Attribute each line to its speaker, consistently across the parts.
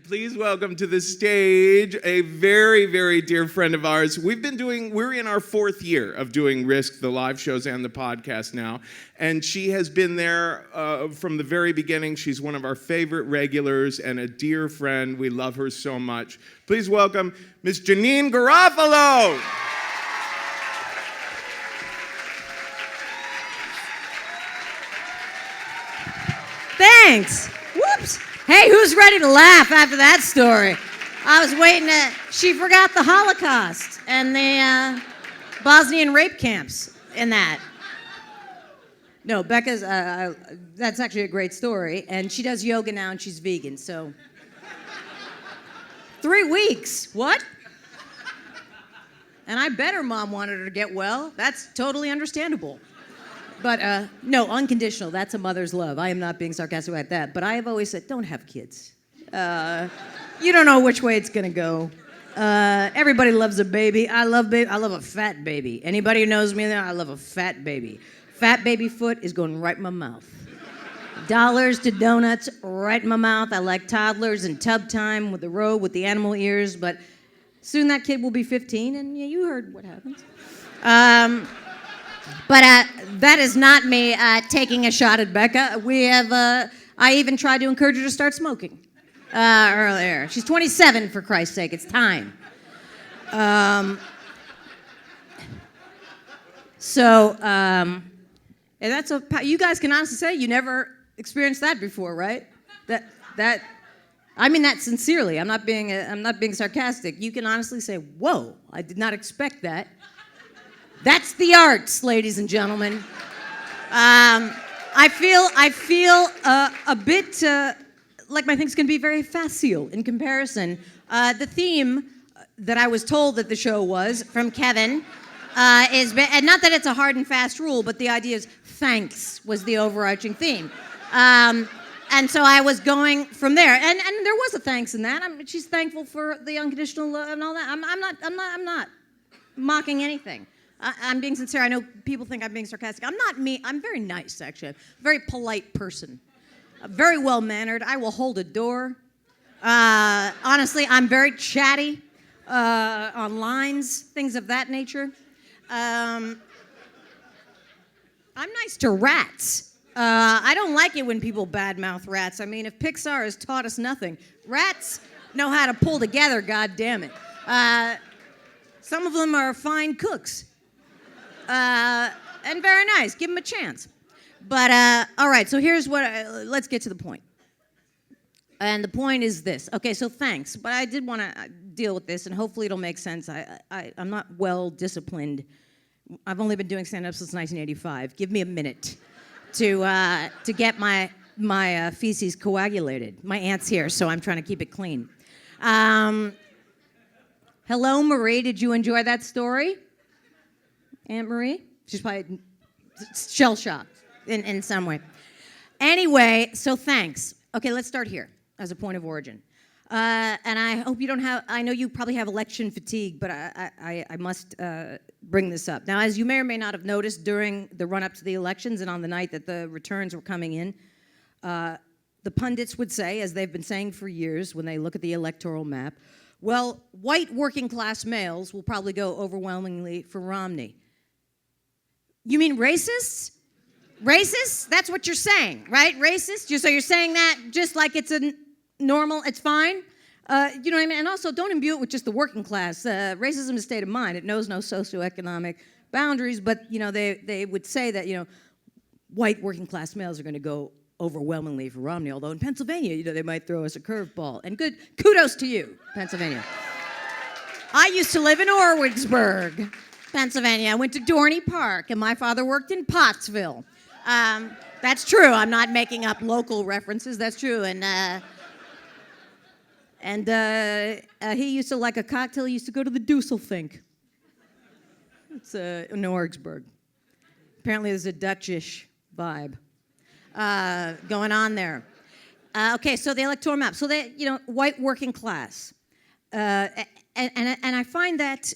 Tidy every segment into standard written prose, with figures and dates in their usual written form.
Speaker 1: Please welcome to the stage a very, very dear friend of ours. We're in our 4th year of doing Risk, the live shows and the podcast now. And she has been there from the very beginning. She's one of our favorite regulars and a dear friend. We love her so much. Please welcome Miss Janeane Garofalo.
Speaker 2: Thanks. Whoops. Hey, who's ready to laugh after that story? I was waiting she forgot the Holocaust and the Bosnian rape camps in that. No, Becca's, that's actually a great story. And she does yoga now and she's vegan, so. 3 weeks, what? And I bet her mom wanted her to get well. That's totally understandable. But no, unconditional, that's a mother's love. I am not being sarcastic about that. But I have always said, don't have kids. You don't know which way it's gonna go. Everybody loves a baby. I love a fat baby. Anybody who knows me, I love a fat baby. Fat baby foot is going right in my mouth. Dollars to donuts, right in my mouth. I like toddlers and tub time with the robe with the animal ears, but soon that kid will be 15, and yeah, you heard what happens. But that is not me taking a shot at Becca. I even tried to encourage her to start smoking earlier. She's 27, for Christ's sake. It's time. And that's you guys can honestly say you never experienced that before, right? That I mean that sincerely. I'm not being sarcastic. You can honestly say, "Whoa, I did not expect that." That's the arts, ladies and gentlemen. I feel a bit like my thing's going to be very facile in comparison. The theme that I was told that the show was from Kevin is, and not that it's a hard and fast rule, but the idea is thanks was the overarching theme. And so I was going from there, and there was a thanks in that. She's thankful for the unconditional love and all that. I'm not mocking anything. I'm being sincere. I know people think I'm being sarcastic. I'm not me. I'm very nice, actually. I'm a very polite person. Very well-mannered. I will hold a door. Honestly, I'm very chatty on lines, things of that nature. I'm nice to rats. I don't like it when people badmouth rats. I mean, if Pixar has taught us nothing, rats know how to pull together, goddammit. Some of them are fine cooks. And very nice. Give them a chance. But, all right, so here's let's get to the point. And the point is this. Okay, so thanks. But I did want to deal with this, and hopefully it'll make sense. I'm not well-disciplined. I've only been doing stand-up since 1985. Give me a minute to get my feces coagulated. My aunt's here, so I'm trying to keep it clean. Hello, Marie. Did you enjoy that story? Aunt Marie? She's probably shell-shocked in some way. Anyway, so thanks. Okay, let's start here as a point of origin. And I hope you don't I know you probably have election fatigue, but I must bring this up. Now, as you may or may not have noticed during the run-up to the elections and on the night that the returns were coming in, the pundits would say, as they've been saying for years when they look at the electoral map, well, white working-class males will probably go overwhelmingly for Romney. You mean racists? Racists? That's what you're saying, right? Racist? So you're saying that just like it's a normal, it's fine? You know what I mean? And also, don't imbue it with just the working class. Racism is a state of mind. It knows no socioeconomic boundaries, but, you know, they would say that, you know, white working class males are going to go overwhelmingly for Romney, although in Pennsylvania, you know, they might throw us a curveball. And kudos to you, Pennsylvania. I used to live in Orwigsburg, Pennsylvania. I went to Dorney Park, and my father worked in Pottsville. That's true. I'm not making up local references. That's true. And he used to like a cocktail. He used to go to the Dusselfink. It's in Orwigsburg. Apparently, there's a Dutchish vibe going on there. Okay, so the electoral map. So they, you know, white working class, and I find that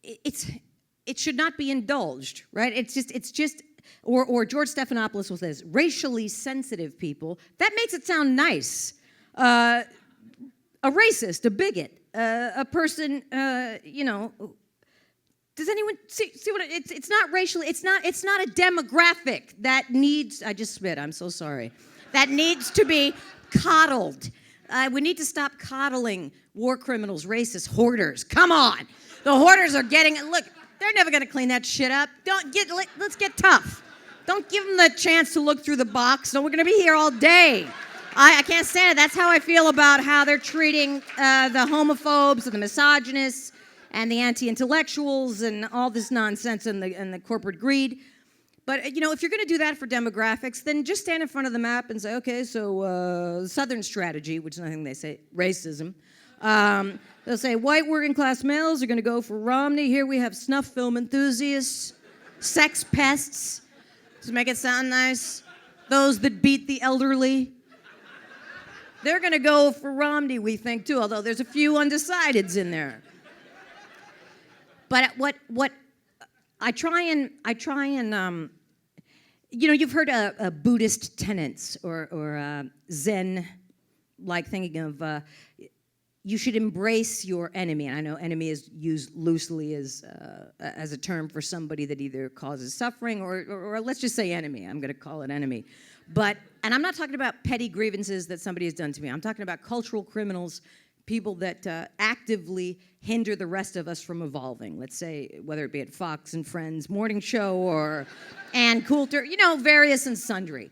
Speaker 2: it should not be indulged, right? It's just, or George Stephanopoulos was this, racially sensitive people. That makes it sound nice. a racist, a bigot, a person, does anyone see what it's not racially, it's not a demographic that needs, I just spit, I'm so sorry, that needs to be coddled. We need to stop coddling war criminals, racists, hoarders. Come on. The hoarders are getting, look, they're never going to clean that shit up. Let's get tough. Don't give them the chance to look through the box. No, we're going to be here all day. I can't stand it. That's how I feel about how they're treating the homophobes and the misogynists and the anti-intellectuals and all this nonsense and the corporate greed. But, if you're going to do that for demographics, then just stand in front of the map and say, okay, so Southern strategy, which is nothing they say, racism. They'll say white working class males are going to go for Romney. Here we have snuff film enthusiasts, sex pests, to make it sound nice, those that beat the elderly. They're going to go for Romney, we think, too, although there's a few undecideds in there. But what I try and you've heard of Buddhist tenets or Zen-like thinking of you should embrace your enemy. And I know enemy is used loosely as a term for somebody that either causes suffering or let's just say enemy. I'm going to call it enemy. And I'm not talking about petty grievances that somebody has done to me. I'm talking about cultural criminals, people that actively hinder the rest of us from evolving. Let's say, whether it be at Fox and Friends morning show or Ann Coulter, various and sundry.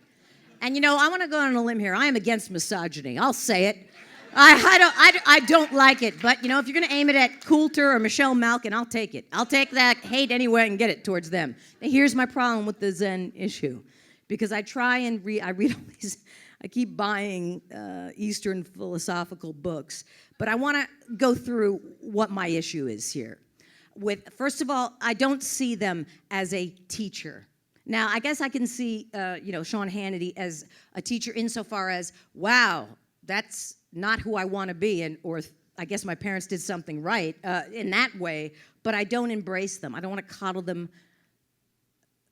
Speaker 2: And I want to go on a limb here. I am against misogyny. I'll say it. I don't like it. But if you're going to aim it at Coulter or Michelle Malkin, I'll take it. I'll take that hate anywhere and get it towards them. Now, here's my problem with the Zen issue, because I try and read all these. I keep buying Eastern philosophical books, but I want to go through what my issue is here. First of all, I don't see them as a teacher. Now, I guess I can see, Sean Hannity as a teacher insofar as, wow, that's not who I want to be, or I guess my parents did something right in that way, but I don't embrace them. I don't want to coddle them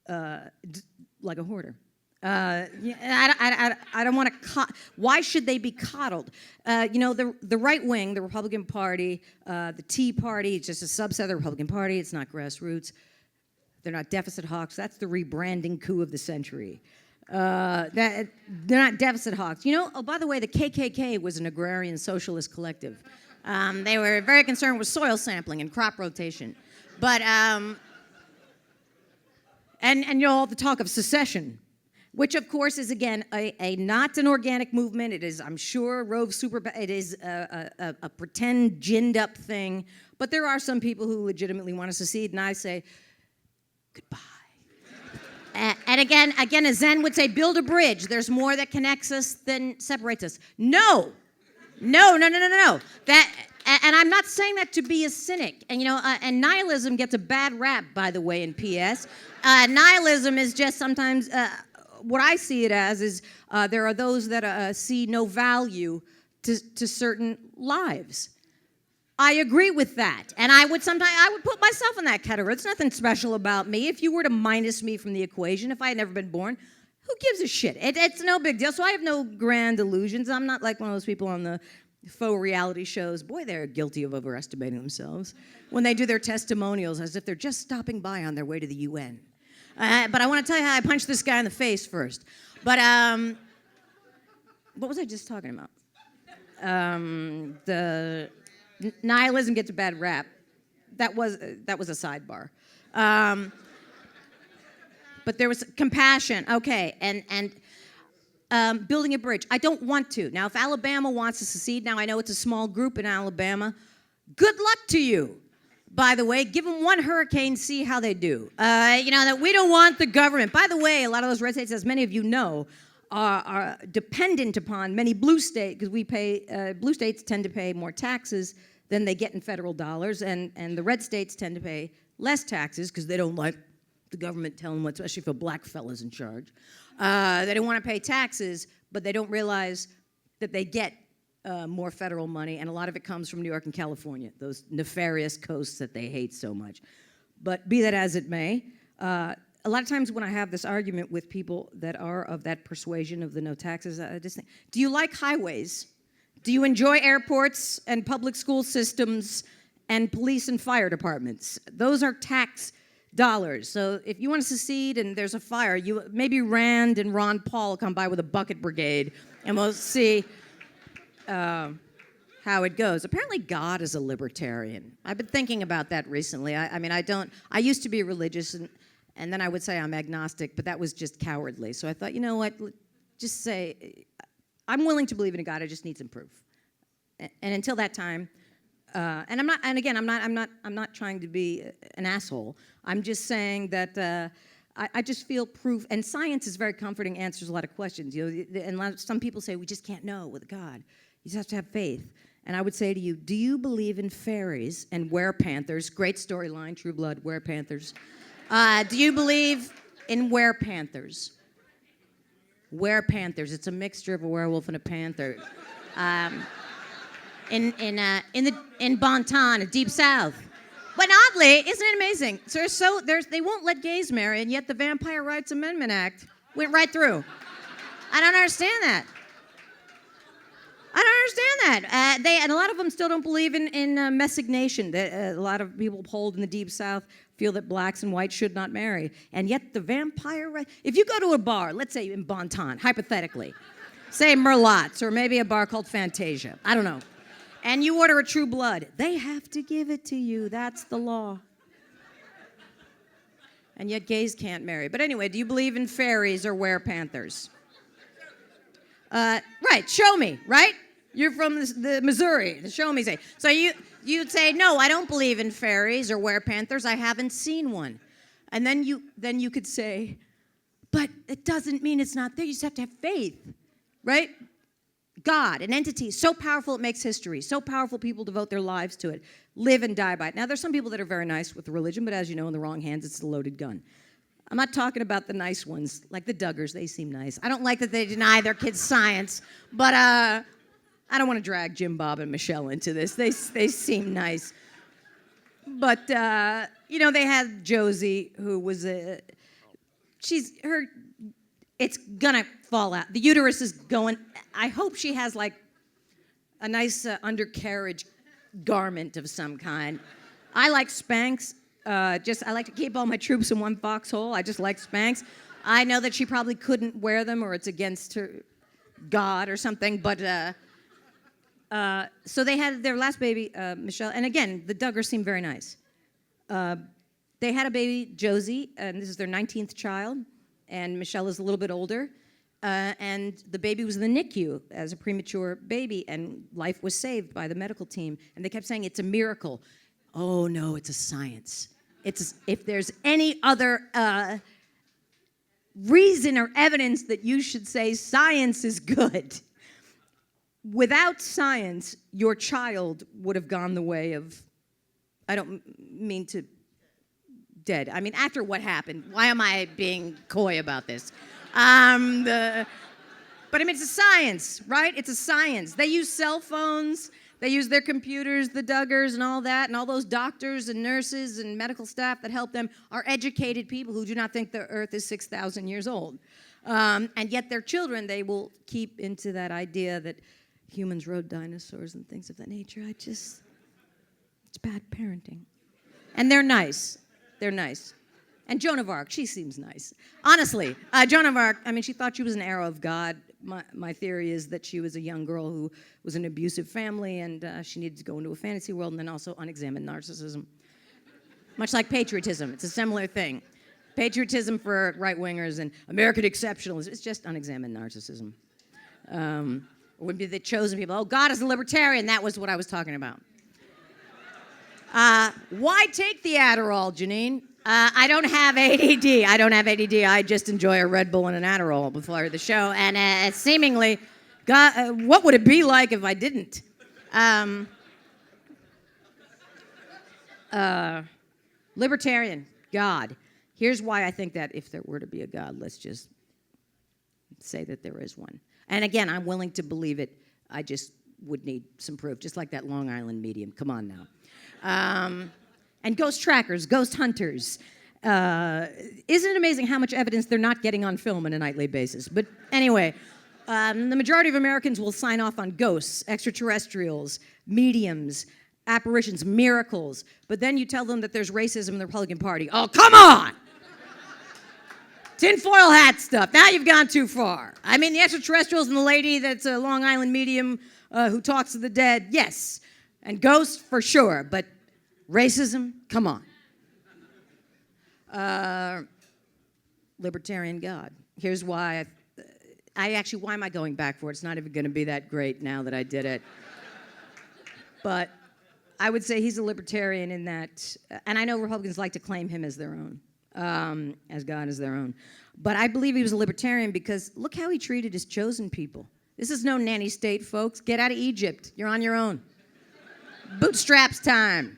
Speaker 2: like a hoarder. I don't want to. Why should they be coddled? The right wing, the Republican Party, the Tea Party, it's just a subset of the Republican Party. It's not grassroots. They're not deficit hawks. That's the rebranding coup of the century. They're not deficit hawks. Oh, by the way, the KKK was an agrarian socialist collective. They were very concerned with soil sampling and crop rotation. But and all the talk of secession, which of course is again a not an organic movement. It is, I'm sure, it is a pretend ginned up thing. But there are some people who legitimately want to secede, and I say goodbye. And again, as Zen would say, build a bridge. There's more that connects us than separates us. No. And I'm not saying that to be a cynic. And and nihilism gets a bad rap, by the way, in PS. Nihilism is just sometimes what I see it as is there are those that see no value to certain lives. I agree with that, and I would put myself in that category. It's nothing special about me. If you were to minus me from the equation, if I had never been born, who gives a shit? It's no big deal. So I have no grand illusions. I'm not like one of those people on the faux reality shows. Boy, they're guilty of overestimating themselves when they do their testimonials as if they're just stopping by on their way to the UN. But I want to tell you how I punched this guy in the face first. But what was I just talking about? The nihilism gets a bad rap. That was a sidebar. But there was compassion. Okay, and building a bridge. I don't want to. Now, if Alabama wants to secede, now I know it's a small group in Alabama. Good luck to you. By the way, give them one hurricane, see how they do. That we don't want the government. By the way, a lot of those red states, as many of you know, are dependent upon many blue states, because blue states tend to pay more taxes than they get in federal dollars, and the red states tend to pay less taxes because they don't like the government telling them what, especially if a black fella's in charge. They don't want to pay taxes, but they don't realize that they get more federal money, and a lot of it comes from New York and California, those nefarious coasts that they hate so much. But be that as it may, a lot of times when I have this argument with people that are of that persuasion of the no taxes, I just think, do you like highways? Do you enjoy airports and public school systems and police and fire departments? Those are tax dollars. So if you want to secede and there's a fire, maybe Rand and Ron Paul come by with a bucket brigade, and we'll see how it goes. Apparently God is a libertarian. I've been thinking about that recently. I used to be religious, and then I would say I'm agnostic, but that was just cowardly. So I thought, you know what, just say, I'm willing to believe in a God, I just need some proof. And until that time, and I'm not trying to be an asshole. I'm just saying that I just feel proof, and science is very comforting, answers a lot of questions. And some people say we just can't know with God. You just have to have faith. And I would say to you, do you believe in fairies and werepanthers? Great storyline, True Blood, werepanthers. Do you believe in werepanthers? Werepanthers. It's a mixture of a werewolf and a panther. In Bonton, Deep South. But oddly, isn't it amazing? They won't let gays marry, and yet the Vampire Rights Amendment Act went right through. I don't understand that. And a lot of them still don't believe in messignation. A lot of people polled in the Deep South feel that blacks and whites should not marry. And yet the vampire right. If you go to a bar, let's say in Bonton, hypothetically, say Merlotte's or maybe a bar called Fantasia, I don't know, and you order a True Blood, they have to give it to you. That's the law. And yet gays can't marry. But anyway, do you believe in fairies or werepanthers? Right, show me, right? You're from the Missouri, the show me say. So you'd say, no, I don't believe in fairies or werepanthers. I haven't seen one. And then you could say, but it doesn't mean it's not there. You just have to have faith, right? God, an entity so powerful it makes history, so powerful people devote their lives to it, live and die by it. Now, there's some people that are very nice with religion, but as you know, in the wrong hands, it's a loaded gun. I'm not talking about the nice ones, like the Duggars. They seem nice. I don't like that they deny their kids science, but I don't want to drag Jim Bob and Michelle into this. They seem nice. But, they had Josie, who was it's gonna fall out. The uterus is going, I hope she has like a nice undercarriage garment of some kind. I like Spanx. I like to keep all my troops in one foxhole. I just like Spanx. I know that she probably couldn't wear them or it's against her God or something, but so they had their last baby, Michelle, and again, the Duggars seem very nice. They had a baby, Josie, and this is their 19th child, and Michelle is a little bit older, and the baby was in the NICU as a premature baby, and life was saved by the medical team, and they kept saying, it's a miracle. Oh, no, it's a science. If there's any other reason or evidence that you should say science is good, without science, your child would have gone the way of, I don't mean to, dead. I mean, after what happened, why am I being coy about this? But I mean, it's a science, right? It's a science. They use cell phones. They use their computers, the Duggars and all that, and all those doctors and nurses and medical staff that help them are educated people who do not think the earth is 6,000 years old. And yet their children, they will keep into that idea that humans rode dinosaurs and things of that nature. It's bad parenting. And they're nice. They're nice. And Joan of Arc, she seems nice. Honestly, Joan of Arc, I mean, she thought she was an arrow of God. My theory is that she was a young girl who was in an abusive family and she needed to go into a fantasy world, and then also unexamined narcissism. Much like patriotism, it's a similar thing. Patriotism for right-wingers and American exceptionalism, it's just unexamined narcissism. Would be the chosen people. Oh, God is a libertarian, that was what I was talking about. Why take the Adderall, Janeane? I don't have ADD. I just enjoy a Red Bull and an Adderall before the show. And seemingly, God, what would it be like if I didn't? Libertarian, God. Here's why I think that if there were to be a God, let's just say that there is one. And again, I'm willing to believe it. I just would need some proof, just like that Long Island medium. Come on now. And ghost trackers, ghost hunters. Isn't it amazing how much evidence they're not getting on film on a nightly basis? But anyway, The majority of Americans will sign off on ghosts, extraterrestrials, mediums, apparitions, miracles. But then you tell them that there's racism in the Republican Party. Oh, come on! Tinfoil hat stuff. Now you've gone too far. I mean, the extraterrestrials and the lady that's a Long Island medium who talks to the dead, yes. And ghosts, for sure. But racism, come on. Libertarian God. Here's why why am I going back for it? It's not even going to be that great now that I did it. But I would say he's a libertarian in that, and I know Republicans like to claim him as their own, as God as their own. But I believe he was a libertarian because look how he treated his chosen people. This is no nanny state, folks. Get out of Egypt. You're on your own. Bootstraps time.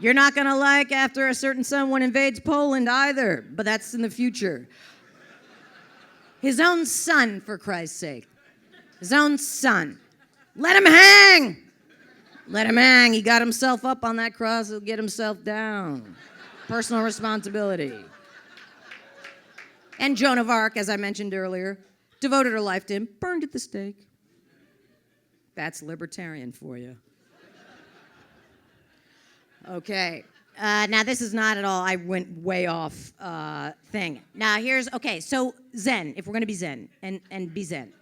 Speaker 2: You're not going to like after a certain someone invades Poland either, but that's in the future. His own son, for Christ's sake. His own son. Let him hang. Let him hang. He got himself up on that cross. He'll get himself down. Personal responsibility. And Joan of Arc, as I mentioned earlier, devoted her life to him, burned at the stake. That's libertarian for you. Okay. Now, this is not at all, I went way off thing. Now, so Zen, if we're going to be Zen, and be Zen.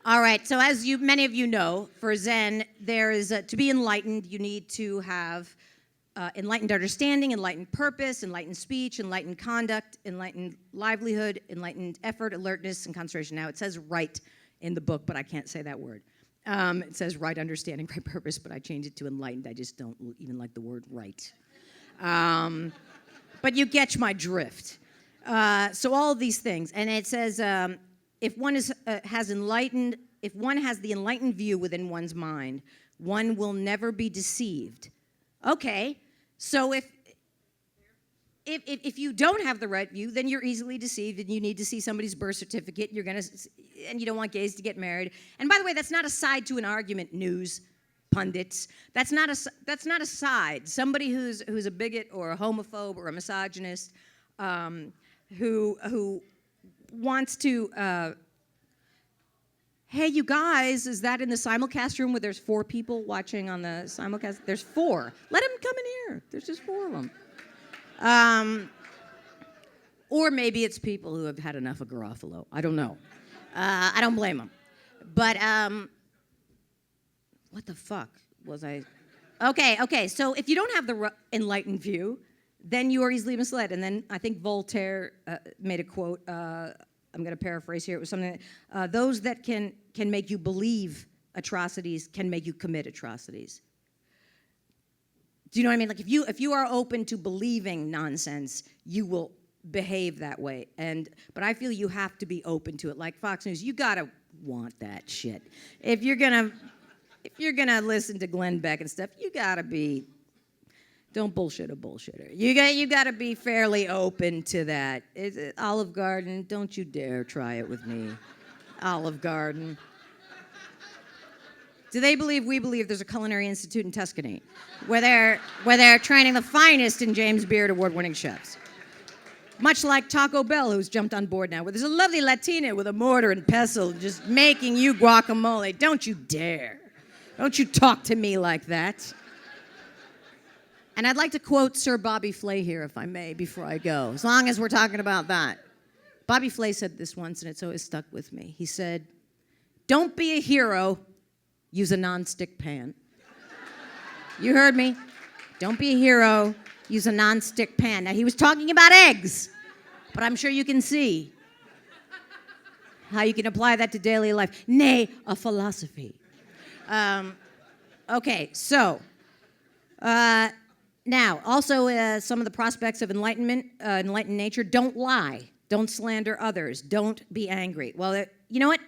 Speaker 2: All right, so as many of you know, for Zen, there is, to be enlightened, you need to have enlightened understanding, enlightened purpose, enlightened speech, enlightened conduct, enlightened livelihood, enlightened effort, alertness, and concentration. Now, it says right in the book, but I can't say that word. It says right understanding, right purpose, but I changed it to enlightened. I just don't even like the word right. But you catch my drift. So all of these things, and it says if one has the enlightened view within one's mind, one will never be deceived. Okay, so if you don't have the right view, then you're easily deceived, and you need to see somebody's birth certificate. And you don't want gays to get married. And by the way, that's not a side to an argument, news pundits. That's not a side. Somebody who's a bigot or a homophobe or a misogynist, who wants to. Hey, you guys, is that in the simulcast room where there's 4 people watching on the simulcast? There's 4. Let them come in here. There's just 4 of them. Or maybe it's people who have had enough of Garofalo. I don't know. I don't blame them. But what the fuck was I? Okay. So if you don't have the enlightened view, then you are easily misled. And then I think Voltaire made a quote. I'm going to paraphrase here. It was something that, those that can make you believe atrocities can make you commit atrocities. Do you know what I mean? Like if you are open to believing nonsense, you will behave that way. But I feel you have to be open to it. Like Fox News, you gotta want that shit. If you're gonna listen to Glenn Beck and stuff, you gotta be. Don't bullshit a bullshitter. You got to be fairly open to that. Olive Garden, don't you dare try it with me. Olive Garden. Do they believe we believe there's a culinary institute in Tuscany where they're training the finest in James Beard award-winning chefs? Much like Taco Bell, who's jumped on board now, where there's a lovely Latina with a mortar and pestle just making you guacamole. Don't you dare. Don't you talk to me like that. And I'd like to quote Sir Bobby Flay here, if I may, before I go, as long as we're talking about that. Bobby Flay said this once, and it's always stuck with me. He said, "Don't be a hero, use a nonstick pan." You heard me. Don't be a hero, use a nonstick pan. Now, he was talking about eggs, but I'm sure you can see how you can apply that to daily life. Nay, a philosophy. Okay, so... Now, also some of the prospects of enlightenment, enlightened nature, don't lie. Don't slander others. Don't be angry. Well, you know what?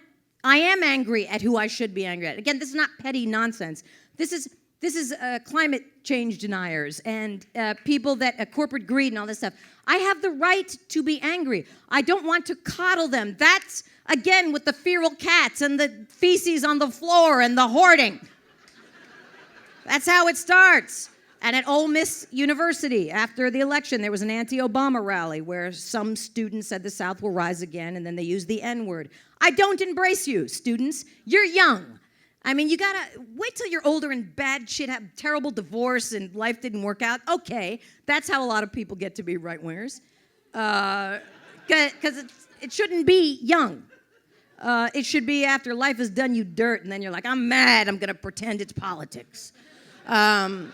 Speaker 2: I am angry at who I should be angry at. Again, this is not petty nonsense. This is climate change deniers and people that, corporate greed and all this stuff. I have the right to be angry. I don't want to coddle them. That's, again, with the feral cats and the feces on the floor and the hoarding. That's how it starts. And at Ole Miss University, after the election, there was an anti-Obama rally where some students said the South will rise again, and then they used the N-word. I don't embrace you, students. You're young. I mean, you gotta wait till you're older and bad shit, have terrible divorce, and life didn't work out. Okay, that's how a lot of people get to be right-wingers. Because it shouldn't be young. It should be after life has done you dirt, and then you're like, I'm mad, I'm gonna pretend it's politics. In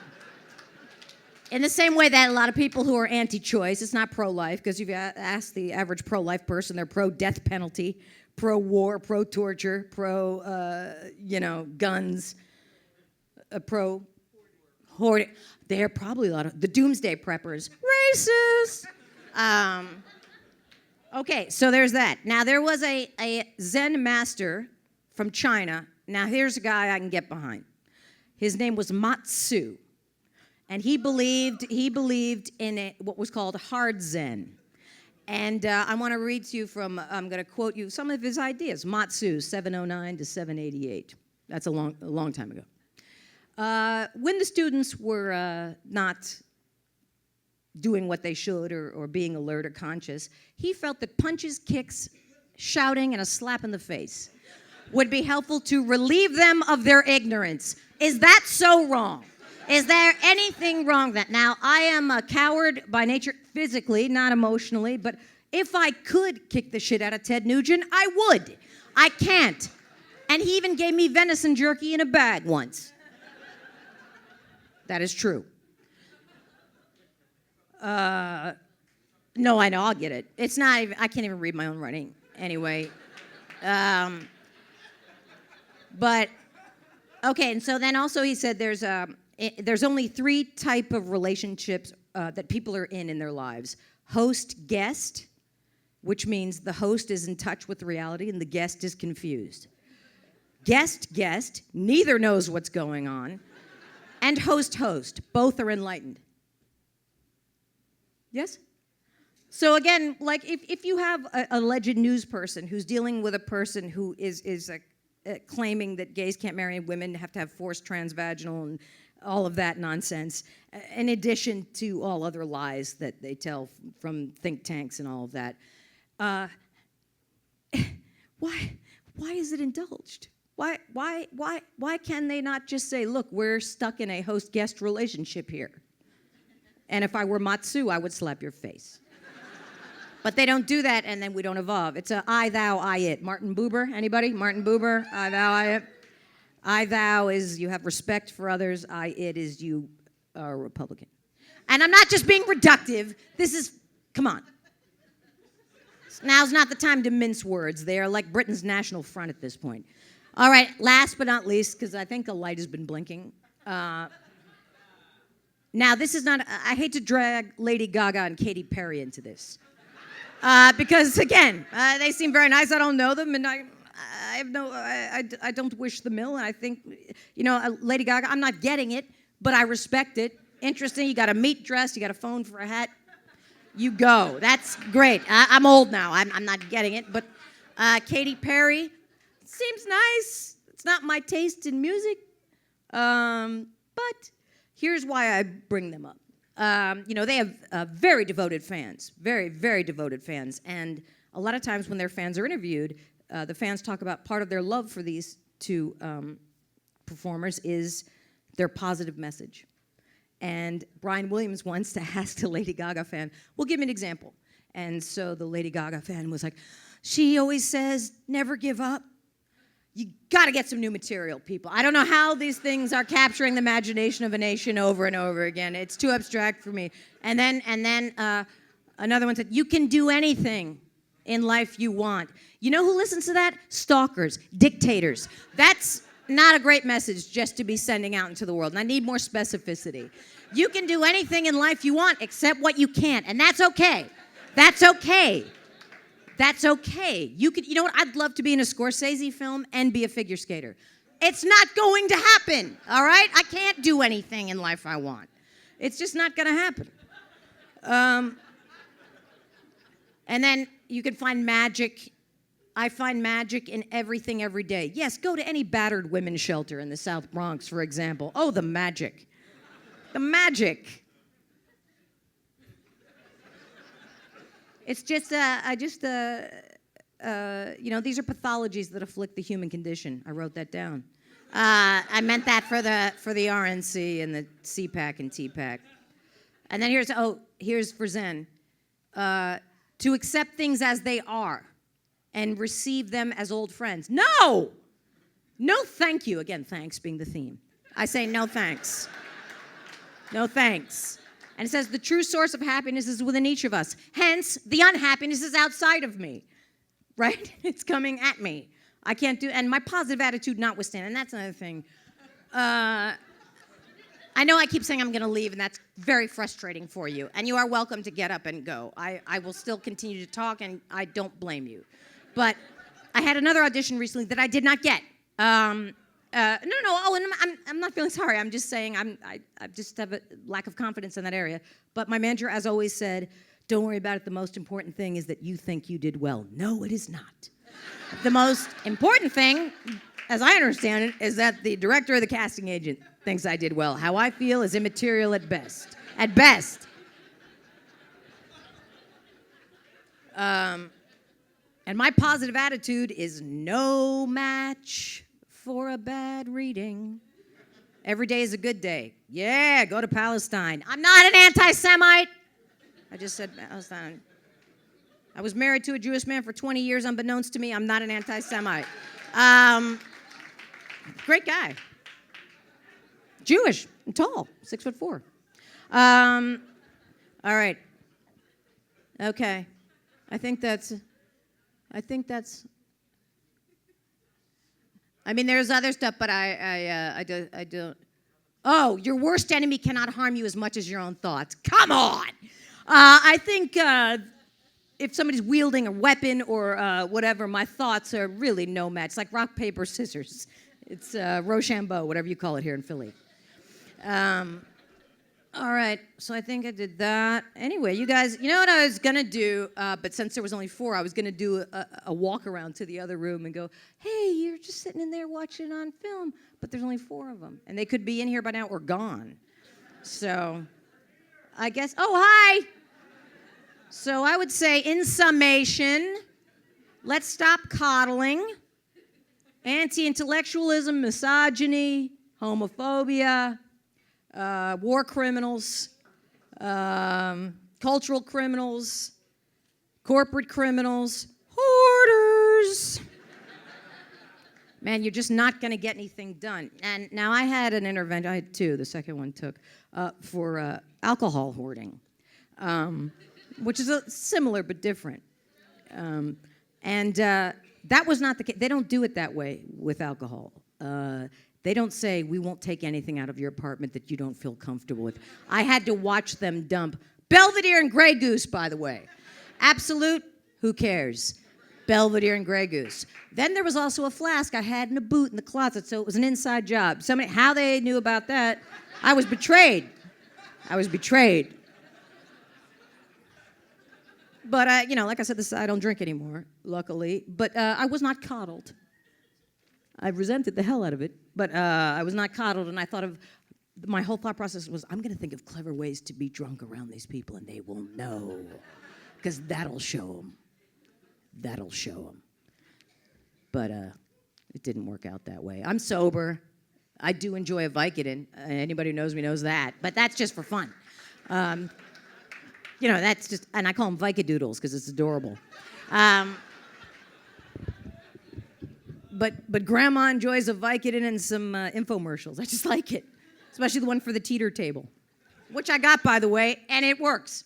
Speaker 2: the same way that a lot of people who are anti-choice, it's not pro-life, because if you ask the average pro-life person, they're pro-death penalty, pro-war, pro-torture, guns, pro-hoarding. They're probably a lot of the doomsday preppers. Racist! Okay, so there's that. Now, there was a Zen master from China. Now, here's a guy I can get behind. His name was Matsu. And he believed in what was called hard Zen. And I want to read to you I'm going to quote you some of his ideas. Matsu, 709 to 788. That's a long time ago. When the students were not doing what they should or being alert or conscious, he felt that punches, kicks, shouting, and a slap in the face would be helpful to relieve them of their ignorance. Is that so wrong? Is there anything wrong with that? Now, I am a coward by nature, physically, not emotionally, but if I could kick the shit out of Ted Nugent, I would. I can't. And he even gave me venison jerky in a bag once. That is true. No, I know, I'll get it. It's not even, I can't even read my own writing. Anyway. But, okay, and so then also he said there's only 3 type of relationships that people are in their lives. Host-guest, which means the host is in touch with reality and the guest is confused. Guest-guest, neither knows what's going on. And host-host, both are enlightened. Yes? So again, like if you have a alleged news person who's dealing with a person who is claiming that gays can't marry women, have to have forced transvaginal and all of that nonsense, in addition to all other lies that they tell from think tanks and all of that, why is it indulged? Why can they not just say, look, we're stuck in a host-guest relationship here? And if I were Matsu, I would slap your face. But they don't do that, and then we don't evolve. It's a I, thou, I, it. Martin Buber, anybody? Martin Buber, I, thou, I, it. I, thou is you have respect for others. I, it is you are a Republican. And I'm not just being reductive. This is, come on. Now's not the time to mince words. They are like Britain's National Front at this point. All right, last but not least, because I think a light has been blinking. Now, this is not, I hate to drag Lady Gaga and Katy Perry into this. Because, again, they seem very nice. I don't know them, and I don't wish them ill. And I think, Lady Gaga, I'm not getting it, but I respect it. Interesting, you got a meat dress, you got a phone for a hat. You go. That's great. I'm old now. I'm not getting it. But Katy Perry seems nice. It's not my taste in music. But here's why I bring them up. They have very devoted fans, very, very devoted fans. And a lot of times when their fans are interviewed, the fans talk about part of their love for these 2 performers is their positive message. And Brian Williams once asked a Lady Gaga fan, well, give me an example. And so the Lady Gaga fan was like, she always says, never give up. You got to get some new material, people. I don't know how these things are capturing the imagination of a nation over and over again. It's too abstract for me. And then another one said, you can do anything in life you want. You know who listens to that? Stalkers, dictators. That's not a great message just to be sending out into the world. And I need more specificity. You can do anything in life you want except what you can't. And that's okay. That's okay. That's okay. You know what? I'd love to be in a Scorsese film and be a figure skater. It's not going to happen, all right? I can't do anything in life I want. It's just not going to happen. And then you can find magic. I find magic in everything every day. Yes, go to any battered women's shelter in the South Bronx, for example. Oh, the magic. The magic. It's just, these are pathologies that afflict the human condition. I wrote that down. I meant that for the RNC and the CPAC and TPAC. And then here's for Zen. To accept things as they are and receive them as old friends. No! No thank you. Again, thanks being the theme. I say no thanks. No thanks. And it says the true source of happiness is within each of us. Hence, the unhappiness is outside of me. Right? It's coming at me. I can't do, and my positive attitude notwithstanding, and that's another thing. I know I keep saying I'm going to leave, and that's very frustrating for you. And you are welcome to get up and go. I will still continue to talk, and I don't blame you. But I had another audition recently that I did not get. No. Oh, and I'm not feeling sorry. I'm just saying I just have a lack of confidence in that area. But my manager, as always, said, "Don't worry about it. The most important thing is that you think you did well." No, it is not. The most important thing, as I understand it, is that the director or the casting agent thinks I did well. How I feel is immaterial at best. At best. And my positive attitude is no match for a bad reading. Every day is a good day. Yeah, go to Palestine. I'm not an anti-Semite. I just said Palestine. I was married to a Jewish man for 20 years. Unbeknownst to me, I'm not an anti-Semite. Great guy. Jewish and tall, 6'4". All right. Okay. I think that's. I mean, there's other stuff, but I don't. Oh, your worst enemy cannot harm you as much as your own thoughts. Come on. I think if somebody's wielding a weapon or whatever, my thoughts are really no match. It's like rock, paper, scissors. It's Rochambeau, whatever you call it here in Philly. All right, so I think I did that. Anyway, you guys, you know what I was going to do, but since there was only 4, I was going to do a walk around to the other room and go, hey, you're just sitting in there watching on film, but there's only 4 of them. And they could be in here by now or gone. So I guess, oh, hi. So I would say, in summation, let's stop coddling. Anti-intellectualism, misogyny, homophobia, war criminals, cultural criminals, corporate criminals, hoarders. Man, you're just not going to get anything done. And now I had an intervention, I had 2, the second one took, for alcohol hoarding, which is similar but different. That was not the case. They don't do it that way with alcohol. They don't say, we won't take anything out of your apartment that you don't feel comfortable with. I had to watch them dump Belvedere and Grey Goose, by the way. Absolute, who cares? Belvedere and Grey Goose. Then there was also a flask I had in a boot in the closet, so it was an inside job. How they knew about that, I was betrayed. But, like I said, I don't drink anymore, luckily. But I was not coddled. I resented the hell out of it, but I was not coddled, and I thought of, my whole thought process was, I'm going to think of clever ways to be drunk around these people, and they will know, because that'll show them. But it didn't work out that way. I'm sober. I do enjoy a Vicodin. Anybody who knows me knows that, but that's just for fun. That's just, and I call them Vicodoodles because it's adorable. But Grandma enjoys a Vicodin and some infomercials. I just like it, especially the one for the teeter table, which I got, by the way, and it works.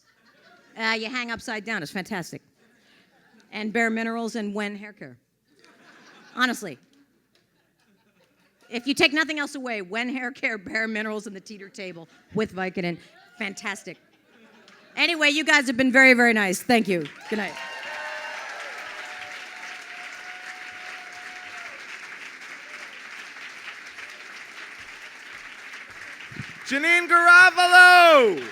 Speaker 2: You hang upside down. It's fantastic. And Bare Minerals and Wen hair care. Honestly. If you take nothing else away, Wen hair care, Bare Minerals, and the teeter table with Vicodin. Fantastic. Anyway, you guys have been very, very nice. Thank you. Good night.
Speaker 1: Janeane Garofalo!